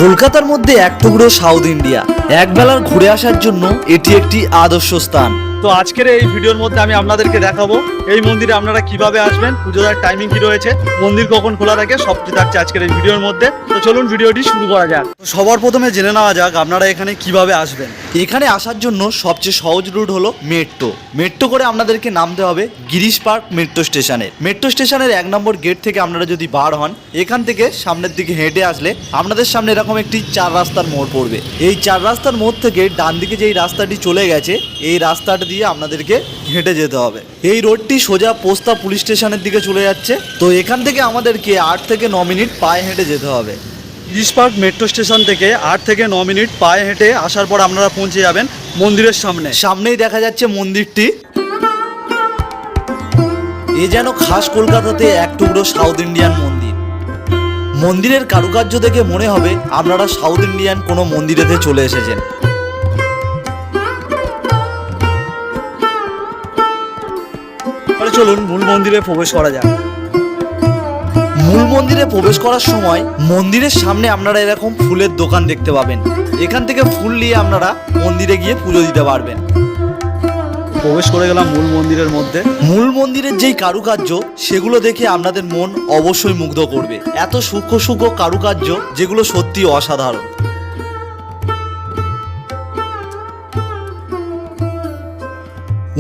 কলকাতার মধ্যে এক টুকরো সাউথ ইন্ডিয়া, একবেলার ঘুরে আসার জন্য এটি একটি আদর্শ স্থান। তো আজকের এই ভিডিওর মধ্যে আমি আপনাদেরকে দেখাবো এই মন্দিরে আপনারা কিভাবে আসবেন, পুজোর টাইমিং কি রয়েছে, মন্দির কখন খোলা থাকে, সব কিছু থাকছে আজকের এই ভিডিওর মধ্যে। তো চলুন ভিডিওটি শুরু করা যাক। তো সবার প্রথমে জেনে নেওয়া যাক আপনারা এখানে কিভাবে আসবেন। এখানে আসার জন্য সবচেয়ে সহজ রুট হলো মেট্রো করে আপনাদেরকে নামতে হবে গিরিশ পার্ক মেট্রো স্টেশনের 1 নম্বর গেট থেকে আপনারা যদি বার হন, এখান থেকে সামনের দিকে হেঁটে আসলে আপনাদের সামনে এরকম একটি 4 রাস্তার মোড় পড়বে। এই 4 রাস্তার মোড় থেকে ডান দিকে যেই রাস্তাটি চলে গেছে, এই রাস্তাটা দিয়ে আপনাদেরকে হেঁটে যেতে হবে। এই রোডটি সোজা পোস্তা পুলিশ স্টেশনের দিকে চলে যাচ্ছে। তো এখান থেকে আমাদেরকে 8 থেকে 9 মিনিট পায়ে হেঁটে যেতে হবে। গিরিশ পার্ক মেট্রো স্টেশন থেকে 8 থেকে 9 মিনিট পায়ে হেঁটে আসার পর আপনারা পৌঁছে যাবেন মন্দিরের সামনেই দেখা যাচ্ছে মন্দিরটি। এ যেন খাস কলকাতাতে এক টুকরো সাউথ ইন্ডিয়ান মন্দির। মন্দিরের কারুকার্য দেখে মনে হবে আপনারা সাউথ ইন্ডিয়ান কোনো মন্দিরেতে চলে এসেছেন। চলুন মূল মন্দিরে প্রবেশ করা যাক। মূল মন্দিরে প্রবেশ করার সময় মন্দিরের সামনে আপনারা এরকম ফুলের দোকান দেখতে পাবেন। এখান থেকে ফুল নিয়ে আপনারা মন্দিরে গিয়ে পুজো দিতে পারবেন। প্রবেশ করে গেলাম মূল মন্দিরের মধ্যে। মূল মন্দিরের যেই কারুকার্য, সেগুলো দেখে আপনাদের মন অবশ্যই মুগ্ধ করবে। এত সূক্ষ্ম সূক্ষ্ম কারুকার্য, যেগুলো সত্যি অসাধারণ।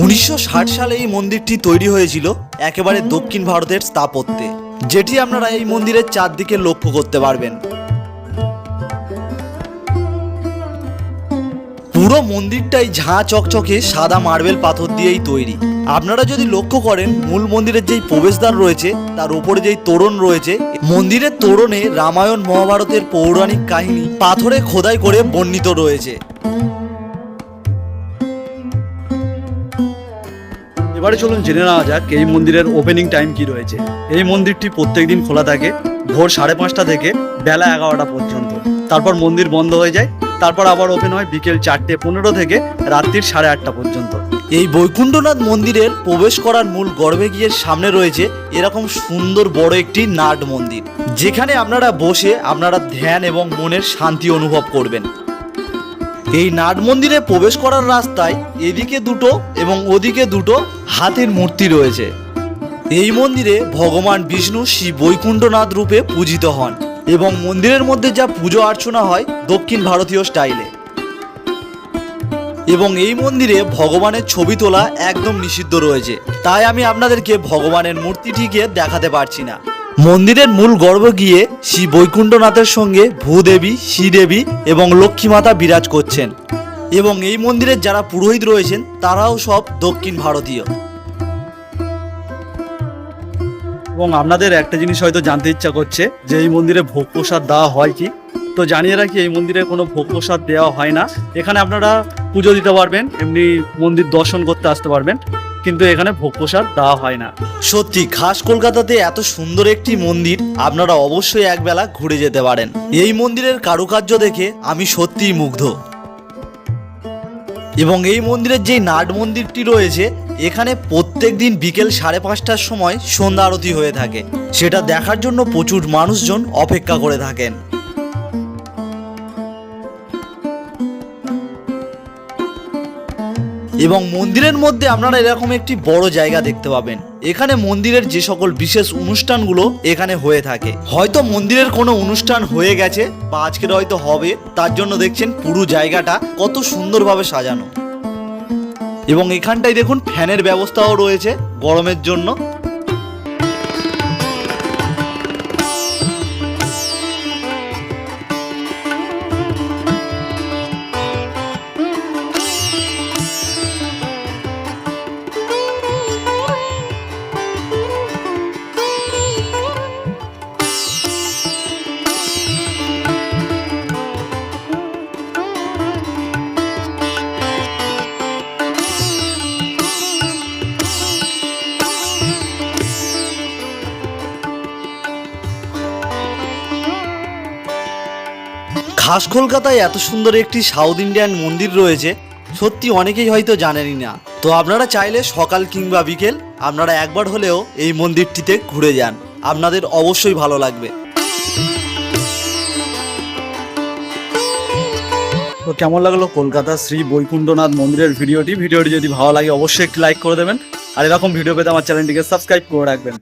1960 সালে এই মন্দিরটি তৈরি হয়েছিল একেবারে দক্ষিণ ভারতের স্থাপত্যে, যেটি আপনারা এই মন্দিরের চারদিকে লক্ষ্য করতে পারবেন। পুরো মন্দিরটাই ঝাঁ চকচকে সাদা মার্বেল পাথর দিয়েই তৈরি। আপনারা যদি লক্ষ্য করেন, মূল মন্দিরের যেই প্রবেশদ্বার রয়েছে তার উপরে যেই তোরণ রয়েছে, মন্দিরের তোরণে রামায়ণ মহাভারতের পৌরাণিক কাহিনী পাথরে খোদাই করে বর্ণিত রয়েছে। এবারে চলুন জেনে নেওয়া যাক এই মন্দিরের ওপেনিং টাইম কি রয়েছে। এই মন্দিরটি প্রত্যেকদিন খোলা থাকে ভোর 5:30 থেকে বেলা 11টা পর্যন্ত। তারপর মন্দির বন্ধ হয়ে যায়, তারপর আবার ওপেন হয় বিকেল 4:15 থেকে রাত্রির 8:30 পর্যন্ত। এই বৈকুণ্ঠনাথ মন্দিরের প্রবেশ করার মূল গর্ভগৃহের সামনে রয়েছে এরকম সুন্দর বড় একটি নাট মন্দির, যেখানে আপনারা বসে আপনারা ধ্যান এবং মনের শান্তি অনুভব করবেন। এই নাট মন্দিরে প্রবেশ করার রাস্তায় এদিকে দুটো এবং ওদিকে দুটো হাতির মূর্তি রয়েছে। এই মন্দিরে ভগবান বিষ্ণু শ্রী বৈকুণ্ঠনাথ রূপে পূজিত হন এবং মন্দিরের মধ্যে যা পুজো অর্চনা হয় দক্ষিণ ভারতীয় স্টাইলে। এবং এই মন্দিরে ভগবানের ছবি তোলা একদম নিষিদ্ধ রয়েছে, তাই আমি আপনাদেরকে ভগবানের মূর্তিটিকে দেখাতে পারছি না। মন্দিরের মূল গর্ভগৃহে শ্রী বৈকুণ্ঠনাথের সঙ্গে ভূদেবী, শ্রীদেবী এবং লক্ষ্মী মাতা বিরাজ করছেন। এবং এই মন্দিরের যারা পুরোহিত রয়েছেন তারাও সব দক্ষিণ ভারতীয়। এবং আপনাদের একটা জিনিস হয়তো জানতে ইচ্ছা করছে যে এই মন্দিরে ভোগ প্রসাদ দেওয়া হয় কি। তো জানিয়ে রাখি, এই মন্দিরে কোনো ভোগ প্রসাদ দেওয়া হয় না। এখানে আপনারা পুজো দিতে পারবেন, এমনি মন্দির দর্শন করতে আসতে পারবেন, কিন্তু এখানে ভোগ প্রসাদ দেওয়া হয় না। সত্যি খাস কলকাতাতে এত সুন্দর একটি মন্দির, আপনারা অবশ্যই একবেলা ঘুরে যেতে পারেন। এই মন্দিরের কারুকার্য দেখে আমি সত্যিই মুগ্ধ। এবং এই মন্দিরের যেই নাট মন্দিরটি রয়েছে, এখানে প্রত্যেক দিন বিকেল 5:30টার সময় সন্ধ্যা আরতি হয়ে থাকে। সেটা দেখার জন্য প্রচুর মানুষজন অপেক্ষা করে থাকেন। এবং মন্দিরের মধ্যে আপনারা এরকম একটি বড় জায়গা দেখতে পাবেন। এখানে মন্দিরের যে সকল বিশেষ অনুষ্ঠানগুলো এখানে হয়ে থাকে, হয়তো মন্দিরের কোনো অনুষ্ঠান হয়ে গেছে বা আজকের হয়তো হবে, তার জন্য দেখছেন পুরো জায়গাটা কত সুন্দরভাবে সাজানো। এবং এখানটায় দেখুন ফ্যানের ব্যবস্থাও রয়েছে গরমের জন্য। খাস কলকাতায় এত সুন্দর একটি সাউথ ইন্ডিয়ান মন্দির রয়েছে, সত্যি অনেকেই হয়তো জানেনই না। তো আপনারা চাইলে সকাল কিংবা বিকেল আপনারা একবার হলেও এই মন্দিরটিতে ঘুরে যান, আপনাদের অবশ্যই ভালো লাগবে। তো কেমন লাগলো কলকাতা শ্রী বৈকুণ্ঠনাথ মন্দিরের ভিডিওটি যদি ভালো লাগে অবশ্যই একটি লাইক করে দেবেন, আর এরকম ভিডিও পেতে আমার চ্যানেলটিকে সাবস্ক্রাইব করে রাখবেন।